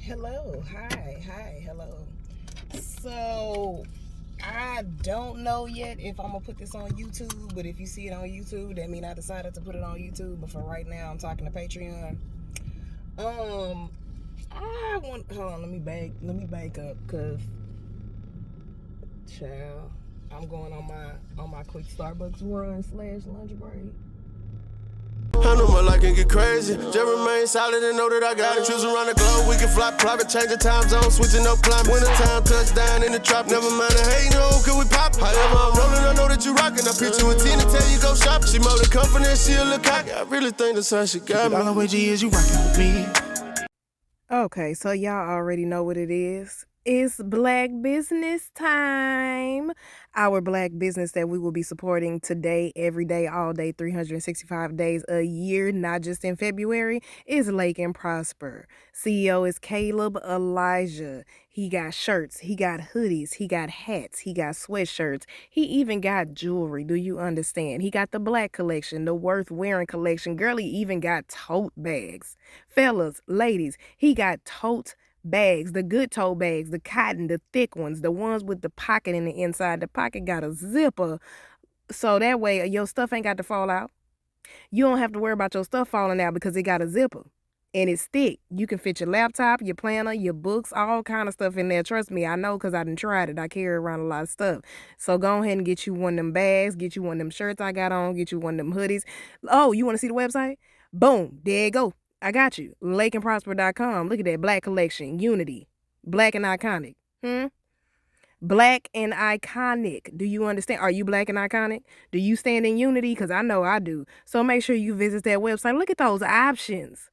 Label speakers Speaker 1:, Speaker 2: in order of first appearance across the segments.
Speaker 1: Hello, hi, hello. So, I don't know yet if I'm gonna put this on YouTube, but if you see it on YouTube, that means I decided to put it on YouTube. But for right now, I'm talking to Patreon. Hold on, let me back up, cause, child, I'm going on my quick Starbucks run / lunch break.
Speaker 2: I know my life can get crazy. Just remain solid and know that I got it. Choose around the globe, we can fly private, change the time zone, switching up climate. Winter time, touchdown in the trop. Never mind the hate, no, could we pop? However I'm rolling, I know that you rockin'. I pitch you a 10 to tell you go shopping. She more the company, she a look cocky. I really think that's how she got me. All the way G is you rockin' with me.
Speaker 1: Okay, so y'all already know what it is. It's Black Business Time. Our Black business that we will be supporting today, every day, all day, 365 days a year, not just in February, is Lake and Prosper. CEO is Caleb Elijah. He got shirts, he got hoodies, he got hats, he got sweatshirts, he even got jewelry. Do you understand? He got the black collection, the worth wearing collection. Girl, he even got tote bags. Fellas, ladies, he got tote bags, the good tote bags, the cotton, the thick ones, the ones with the pocket in the inside. The pocket got a zipper, so that way your stuff ain't got to fall out. You don't have to worry about your stuff falling out because it got a zipper and it's thick. You can fit your laptop, your planner, your books, all kind of stuff in there. Trust me, I know because I done tried it. I carry around a lot of stuff. So go ahead and get you one of them bags, get you one of them shirts I got on, get you one of them hoodies. Oh, you want to see the website? Boom, there you go. I got you. lakeandprosper.com. Look at that. Black collection. Unity. Black and iconic. Black and iconic. Do you understand? Are you black and iconic? Do you stand in unity? Because I know I do. So make sure you visit that website. Look at those options.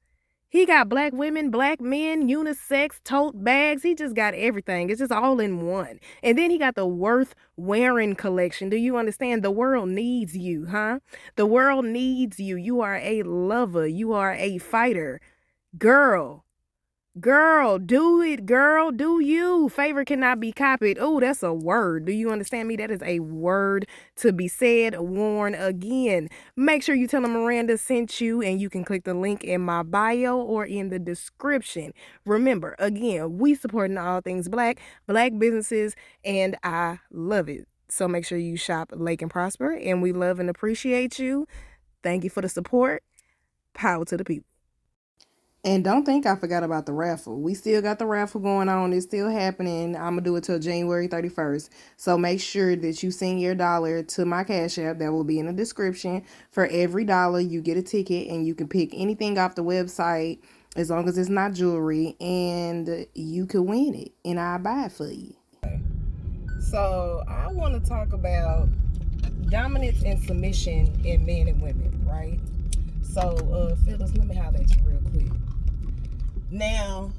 Speaker 1: He got black women, black men, unisex, tote bags. He just got everything. It's just all in one. And then he got the worth wearing collection. Do you understand? The world needs you, huh? The world needs you. You are a lover. You are a fighter. Girl, do it, girl. Do you. Favor cannot be copied. Oh, that's a word. Do you understand me? That is a word to be said, worn again. Make sure you tell them Miranda sent you, and you can click the link in my bio or in the description. Remember, again, we supporting all things black businesses, and I love it. So make sure you shop Lake and Prosper, and we love and appreciate you. Thank you for the support. Power to the people. And don't think I forgot about the raffle. We still got the raffle going on. It's still happening. I'm going to do it till January 31st. So make sure that you send your dollar to my Cash App. That will be in the description. For every dollar, you get a ticket, and you can pick anything off the website as long as it's not jewelry, and you can win it, and I'll buy it for you. So I want to talk about dominance and submission in men and women, right? So, Phyllis, let me holler at you real quick. Now,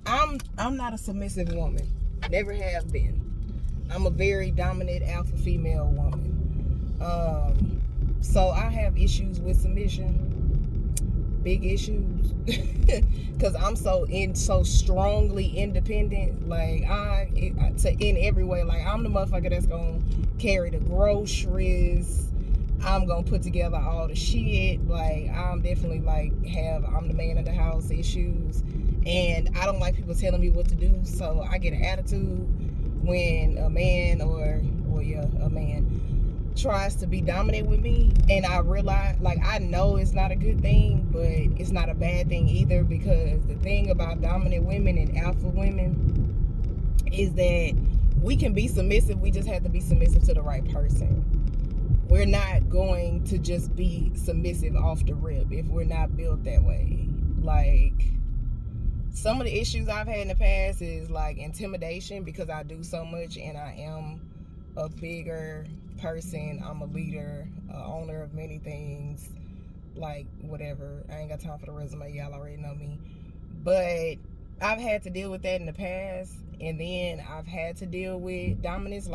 Speaker 1: I'm not a submissive woman. Never have been. I'm a very dominant alpha female woman. So I have issues with submission. Big issues. Cause I'm so strongly independent. Like in every way. Like I'm the motherfucker that's gonna carry the groceries. I'm gonna put together all the shit. Like I'm definitely I'm the man of the house issues, and I don't like people telling me what to do. So I get an attitude when a man a man tries to be dominant with me, and I realize, I know it's not a good thing, but it's not a bad thing either, because the thing about dominant women and alpha women is that we can be submissive. We just have to be submissive to the right person. We're not going to just be submissive off the rip if we're not built that way. Some of the issues I've had in the past is intimidation, because I do so much and I am a bigger person. I'm a leader, owner of many things, whatever. I ain't got time for the resume. Y'all already know me. But I've had to deal with that in the past, and then I've had to deal with dominance,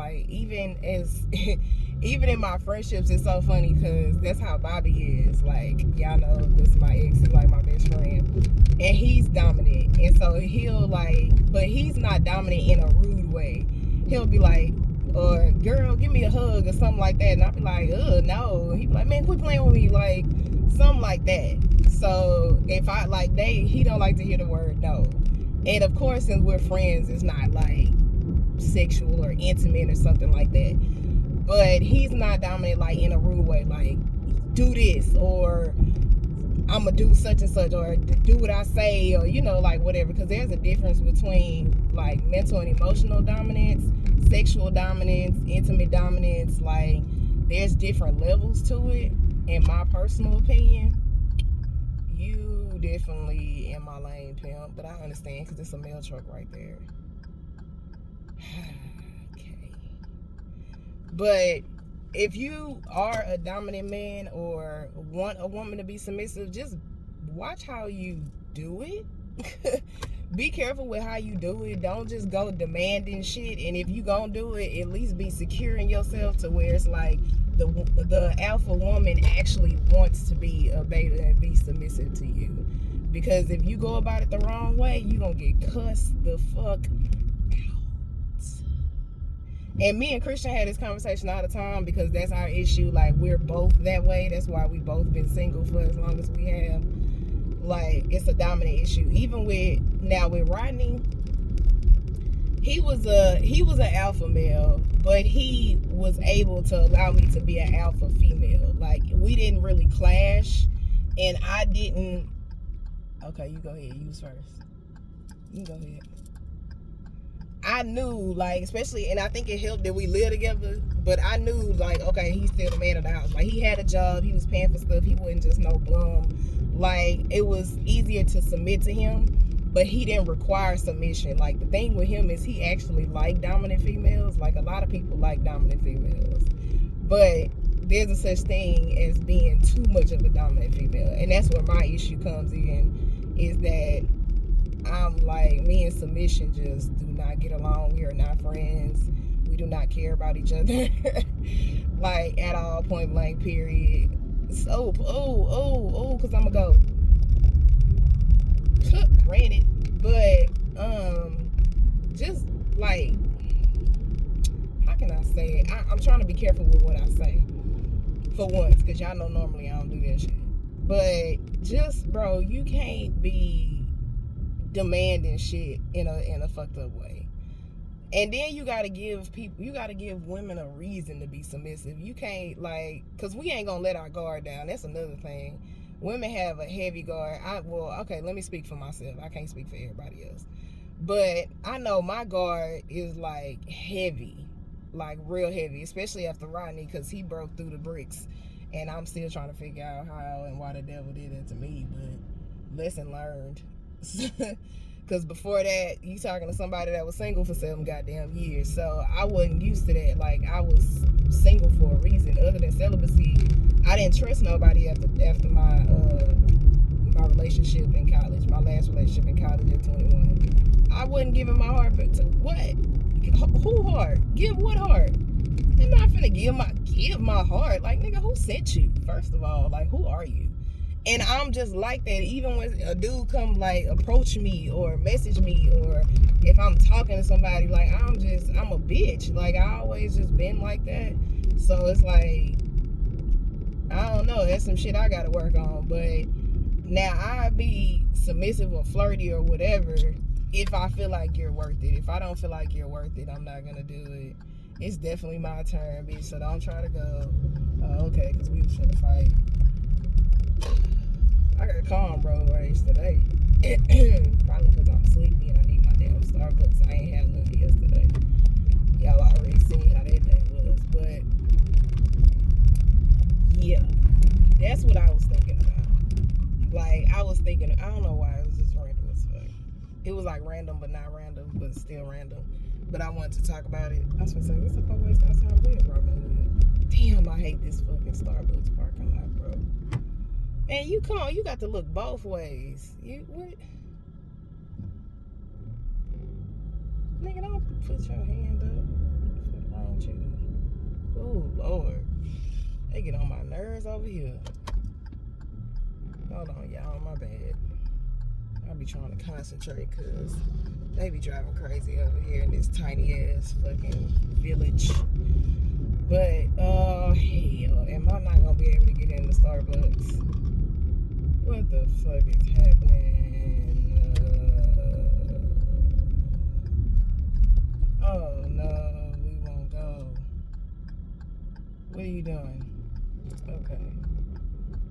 Speaker 1: even in my friendships. It's so funny because that's how Bobby is. Y'all know, this is my ex. He's my best friend, and he's dominant, and so he'll but he's not dominant in a rude way. He'll be or girl, give me a hug or something like that, and I'll be no. He'd be man, quit playing with me, something like that. So if I he don't like to hear the word no. And of course, since we're friends, it's not like sexual or intimate or something like that. But he's not dominant like in a rude way, like do this or I'm gonna do such and such or do what I say or like whatever. Because there's a difference between like mental and emotional dominance, sexual dominance, intimate dominance. Like there's different levels to it. In my personal opinion, you definitely in my lane, pimp. But I understand because it's a mail truck right there. Okay. But if you are a dominant man or want a woman to be submissive, just watch how you do it. Be careful with how you do it. Don't just go demanding shit. And if you gonna do it, at least be secure in yourself to where it's like the alpha woman actually wants to be a beta and be submissive to you. Because if you go about it the wrong way, you gonna get cussed the fuck out. And me and Christian had this conversation all the time because that's our issue. Like, we're both that way. That's why we both been single for as long as we have. Like, it's a dominant issue. Even with Rodney, he was an alpha male, but he was able to allow me to be an alpha female. Like, we didn't really clash, and I didn't. Okay, you go ahead. Use first. You go ahead. I knew, like, especially, and I think it helped that we live together, but I knew, like, okay, he's still the man of the house. Like, he had a job, he was paying for stuff, he wasn't just no bum. Like, it was easier to submit to him, but he didn't require submission. Like, the thing with him is he actually liked dominant females. Like, a lot of people like dominant females. But there's a such thing as being too much of a dominant female. And that's where my issue comes in, is that I'm like, me and submission just do not get along. We are not friends. We do not care about each other. Like, at all, point blank, period. So, because I'm going to go. Ran it. But, just, like, how can I say it? I'm trying to be careful with what I say. For once, because y'all know normally I don't do that shit. But, just, bro, you can't be demanding shit in a fucked up way. And then you gotta give women a reason to be submissive. You can't, like, because we ain't gonna let our guard down. That's another thing. Women have a heavy guard. Okay, let me speak for myself. I can't speak for everybody else. But I know my guard is like heavy, like real heavy, especially after Rodney, because he broke through the bricks. And I'm still trying to figure out how and why the devil did it to me. But lesson learned. Because before that, you talking to somebody that was single for 7 goddamn years. So I wasn't used to that. Like, I was single for a reason. Other than celibacy, I didn't trust nobody after my relationship in college. My last relationship in college at 21. I wasn't giving my heart to what? Who heart? Give what heart? I'm not finna give my heart. Like, nigga, who sent you? First of all, like, who are you? And I'm just like that. Even when a dude come, like, approach me or message me, or if I'm talking to somebody, like, I'm a bitch. Like, I always just been like that. So it's like, I don't know. That's some shit I gotta work on. But now I be submissive or flirty or whatever if I feel like you're worth it. If I don't feel like you're worth it, I'm not gonna do it. It's definitely my turn, bitch. So don't try to go, okay, because we was finna fight. I got a calm road race today. Probably because I'm sleepy and I need my damn Starbucks. I ain't had none yesterday. Y'all already seen how that day was. But, yeah. That's what I was thinking about. Like, I don't know why. It was just random as fuck. It was like random, but not random, but still random. But I wanted to talk about it. I was going to say, what's the fuck waste outside? Where's Robin Hood? Damn, I hate this fucking Starbucks parking lot, bro. And you got to look both ways. What? Nigga, don't put your hand up. What's wrong with you? Oh, Lord. They get on my nerves over here. Hold on, y'all. My bad. I be trying to concentrate because they be driving crazy over here in this tiny ass fucking village. But, hell, am I not going to be able to get into Starbucks? What the fuck is happening?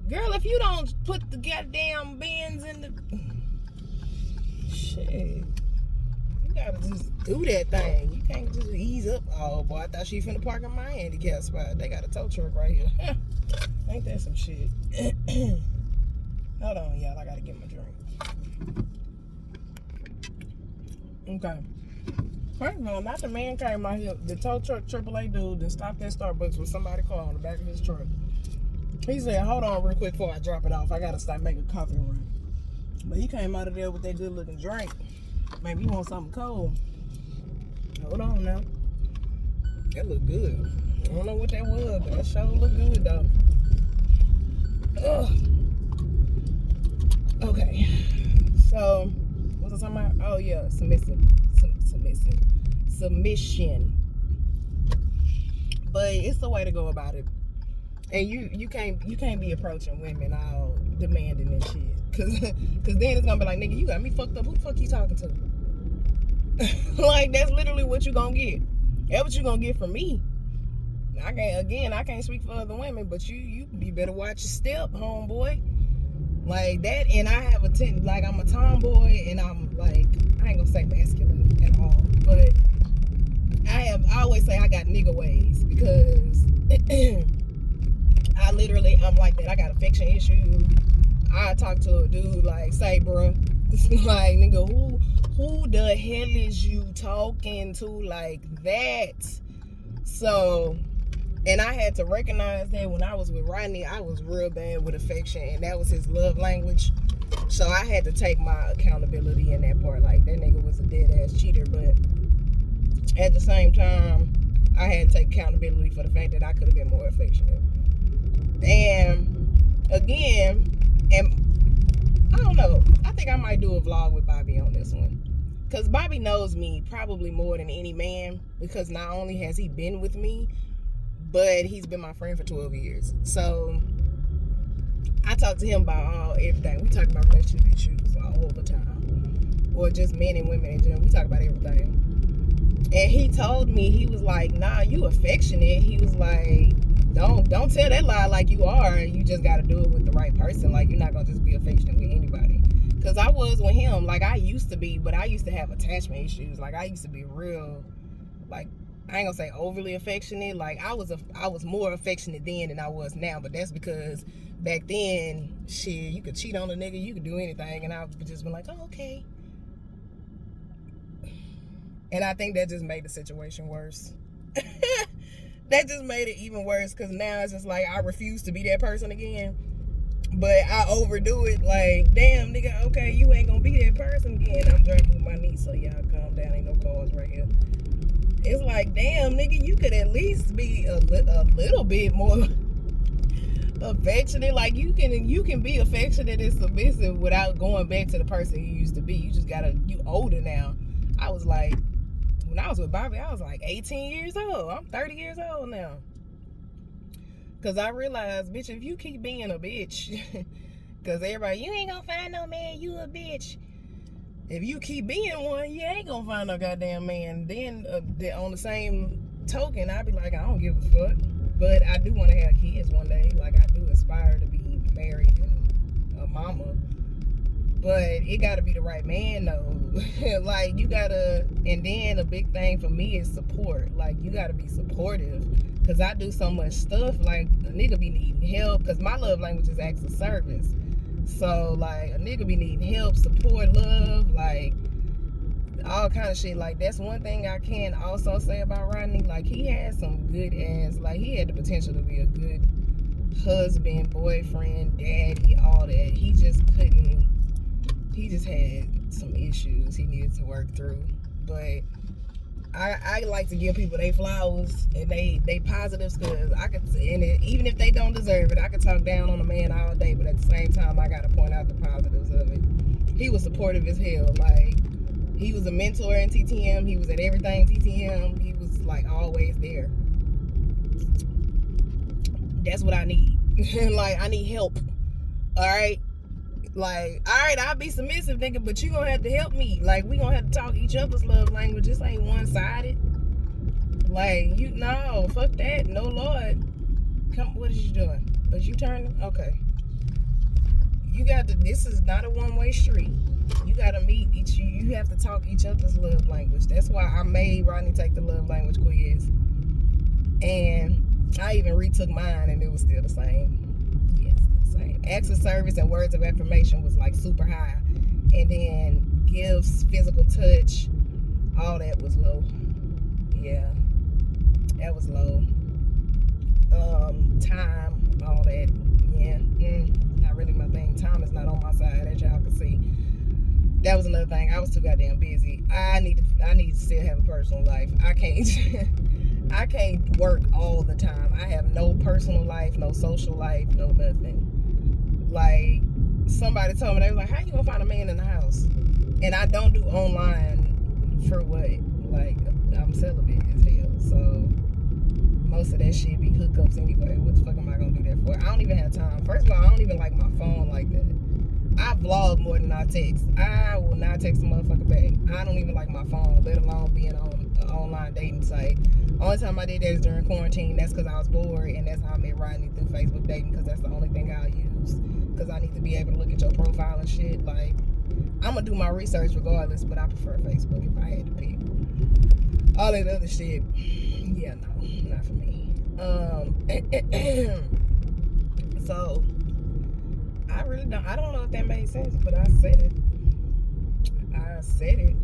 Speaker 1: Girl, if you don't put the goddamn bins in the shit, you gotta just do that thing. You can't just ease up. Oh boy, I thought she finna park in my handicap spot. They got a tow truck right here. Ain't that some shit? Hold on, y'all. I gotta get my drink. Okay. First of all, not the man came out here. The tow truck AAA dude that stopped at Starbucks with somebody's car on the back of his truck. He said, hold on real quick before I drop it off. I gotta stop making a coffee run. But he came out of there with that good looking drink. Maybe you want something cold. Hold on now. That look good. I don't know what that was, but that sure look good though. Ugh. Okay. So, what was I talking about? Oh yeah, submission. But it's the way to go about it. And you can't be approaching women all demanding and shit. Cause then it's gonna be like, nigga, you got me fucked up. Who the fuck you talking to? Like, that's literally what you gonna get. That's what you gonna get from me. I can't speak for other women, but you better watch your step, homeboy. Like that, and I have I'm a tomboy, and I'm like, I ain't gonna say masculine at all, but I always say I got nigga ways, because I'm like that. I got affection issues. I talk to a dude like, say, bruh, like, nigga, who the hell is you talking to like that? So, and I had to recognize that when I was with Rodney, I was real bad with affection, and that was his love language. So I had to take my accountability in that part. Like, that nigga was a dead ass cheater, but at the same time, I had to take accountability for the fact that I could have been more affectionate. And again, and I don't know, I think I might do a vlog with Bobby on this one, because Bobby knows me probably more than any man, because not only has he been with me, but he's been my friend for 12 years. So I talk to him about everything. We talk about relationship issues all the time, or just men and women in general. We talk about everything. And he told me, he was like, nah, you affectionate. He was like, don't tell that lie like you are. You just got to do it with the right person. Like, you're not going to just be affectionate with anybody. Because I was with him. Like, I used to be, but I used to have attachment issues. Like, I used to be real, like, I ain't gonna say overly affectionate. Like, I was more affectionate then than I was now. But that's because back then, shit, you could cheat on a nigga, you could do anything, and I would just be like, oh, okay. And I think that just made the situation worse. That just made it even worse, because now it's just like I refuse to be that person again. But I overdo it, like, damn, nigga, okay, you ain't gonna be that person again. I'm driving with my niece, so y'all calm down, ain't no cars right here. It's like, damn, nigga, you could at least be a little bit more affectionate. Like, you can be affectionate and submissive without going back to the person you used to be. You just gotta, you older now. I was like, when I was with Bobby, I was like 18 years old. I'm 30 years old now. Because I realized, bitch, if you keep being a bitch, because everybody, you ain't gonna find no man, you a bitch. If you keep being one, you ain't gonna find no goddamn man. Then on the same token, I'd be like, I don't give a fuck. But I do want to have kids one day. Like, I do aspire to be married and a mama. But it gotta be the right man, though. Like, you gotta, and then a big thing for me is support. Like, you gotta be supportive. Because I do so much stuff. Like, a nigga be needing help. Because my love language is acts of service. So, like, a nigga be needing help, support, love, like, all kind of shit. Like, that's one thing I can also say about Rodney. Like, he had some good ass, like, he had the potential to be a good husband, boyfriend, daddy, all that. He just couldn't, he just had some issues he needed to work through. But I like to give people their flowers and they positives, because I could, and even if they don't deserve it, I could talk down on a man all day, but at the same time, I gotta point out the positives of it. He was supportive as hell. Like, he was a mentor in TTM. He was at everything TTM. He was like always there. That's what I need. Like, I need help. All right. Like, all right, I'll be submissive, nigga, but you gonna have to help me. Like, we gonna have to talk each other's love language. This ain't one-sided. Like, no, fuck that. No, Lord. Come, what is you doing? Was you turning? Okay. this is not a one-way street. You gotta meet you have to talk each other's love language. That's why I made Rodney take the love language quiz. And I even retook mine and it was still the same. Yes, the same. Acts of service and words of affirmation was like super high. And then gifts, physical touch, all that was low. Yeah. That was low. Time, all that. Yeah. Not really my thing. Time is not on my side, as y'all can see. That was another thing. I was too goddamn busy. I need to still have a personal life. I can't work all the time. I have no personal life, no social life, no nothing. Like, somebody told me, they was like, how you gonna find a man in the house? And I don't do online for what? Like, I'm celibate as hell. So most of that shit be hookups anyway. What the fuck am I gonna do that for? I don't even have time. First of all, I don't even like my phone like that. I vlog more than I text. I will not text a motherfucker back. I don't even like my phone, let alone being on an online dating site. Only time I did that is during quarantine. That's because I was bored, and that's how I met Rodney, through Facebook dating, because that's the only thing I'll use. Because I need to be able to look at your profile and shit. Like, I'm going to do my research regardless, but I prefer Facebook if I had to pick. All that other shit, yeah, no, not for me. So I don't know if that made sense, but I said it.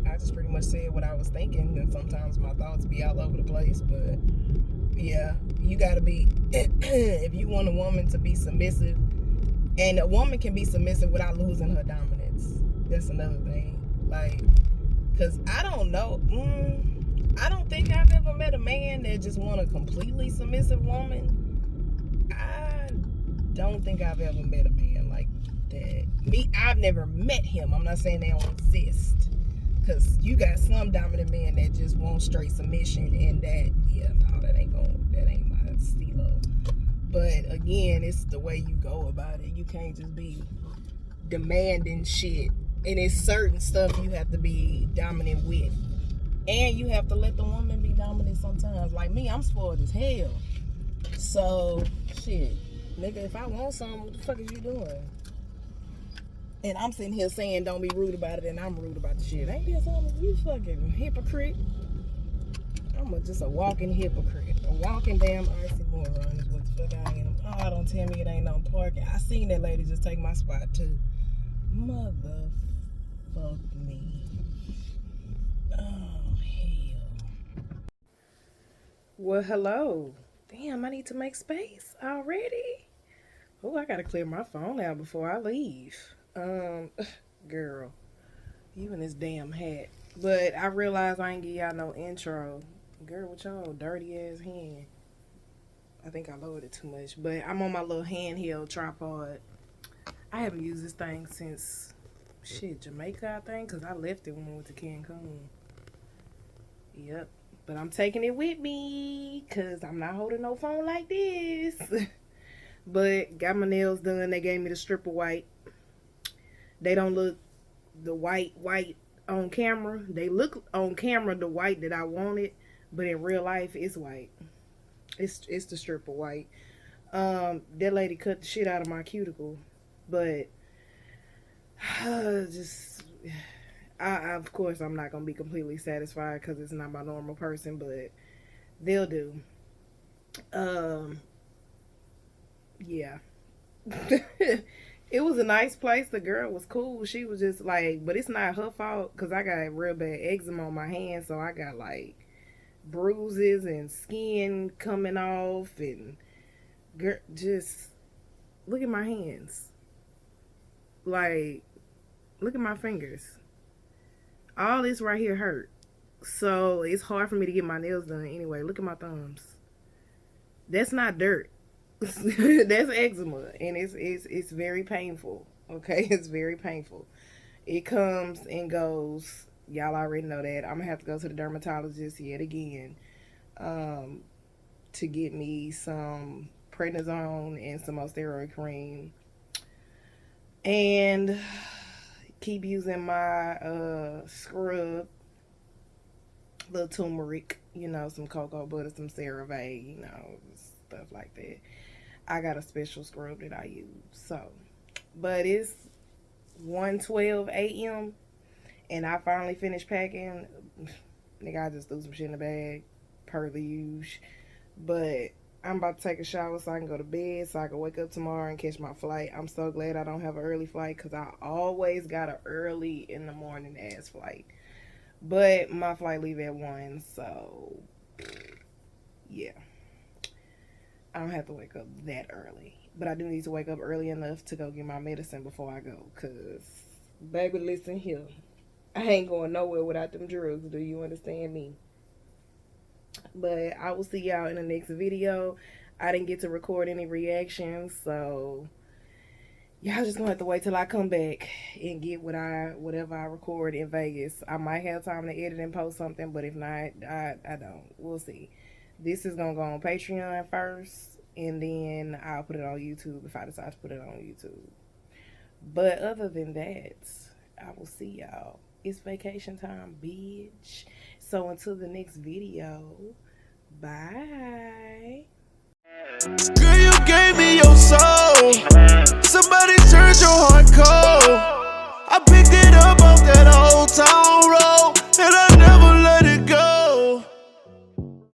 Speaker 1: I just pretty much said what I was thinking, and sometimes my thoughts be all over the place, but yeah, you gotta be, if you want a woman to be submissive, and a woman can be submissive without losing her dominance. That's another thing. Like, cause I don't know, I don't think I've ever met a man that just want a completely submissive woman. I don't think I've ever met a man like that. I've never met him. I'm not saying they don't exist. Cause you got some dominant men that just want straight submission, and that, yeah, no, that ain't my stilo. But again, it's the way you go about it. You can't just be demanding shit. And it's certain stuff you have to be dominant with. And you have to let the woman be dominant sometimes. Like me, I'm spoiled as hell. So, shit. Nigga, if I want something, what the fuck is you doing? And I'm sitting here saying don't be rude about it, and I'm rude about the shit. Ain't there something? You fucking hypocrite. I'm just a walking hypocrite. A walking damn oxymoron is what the fuck I am. Oh, don't tell me it ain't no parking. I seen that lady just take my spot too. Motherfuck me. Oh, hell. Well, hello. Damn, I need to make space already. Oh, I gotta clear my phone out before I leave. Girl, you and this damn hat. But I realize I ain't give y'all no intro. Girl, with y'all dirty ass hand. I think I lowered it too much. But I'm on my little handheld tripod. I haven't used this thing since, Jamaica, I think. Because I left it when we went to Cancun. Yep. But I'm taking it with me. Because I'm not holding no phone like this. But got my nails done. They gave me the strip of white. They don't look the white on camera. They look on camera the white that I wanted, but in real life it's white. It's the strip of white. That lady cut the shit out of my cuticle, but of course I'm not gonna be completely satisfied because it's not my normal person, but they'll do. Yeah. It was a nice place. The girl was cool. She was just like, but it's not her fault because I got real bad eczema on my hands, so I got like bruises and skin coming off, and just look at my hands. Like, look at my fingers. All this right here hurt. So it's hard for me to get my nails done anyway. Look at my thumbs. That's not dirt. That's eczema, and it's very painful. Okay, it's very painful. It comes and goes. Y'all already know that. I'm gonna have to go to the dermatologist yet again, to get me some prednisone and some steroid cream, and keep using my scrub, little turmeric, some cocoa butter, some CeraVe, stuff like that. I got a special scrub that I use. So, but it's 1:12 a.m. and I finally finished packing. Nigga, I just threw some shit in the bag, per the usual. But I'm about to take a shower so I can go to bed so I can wake up tomorrow and catch my flight. I'm so glad I don't have an early flight because I always got an early in the morning ass flight. But my flight leave at 1, so yeah. I don't have to wake up that early. But I do need to wake up early enough to go get my medicine before I go. Because, baby, listen here. I ain't going nowhere without them drugs. Do you understand me? But I will see y'all in the next video. I didn't get to record any reactions, so y'all just gonna have to wait till I come back and get whatever I record in Vegas. I might have time to edit and post something, but if not, I don't. We'll see. This is gonna go on Patreon first, and then I'll put it on YouTube if I decide to put it on YouTube. But other than that, I will see y'all. It's vacation time, bitch. So until the next video, bye.
Speaker 2: Girl, you gave me your soul. Somebody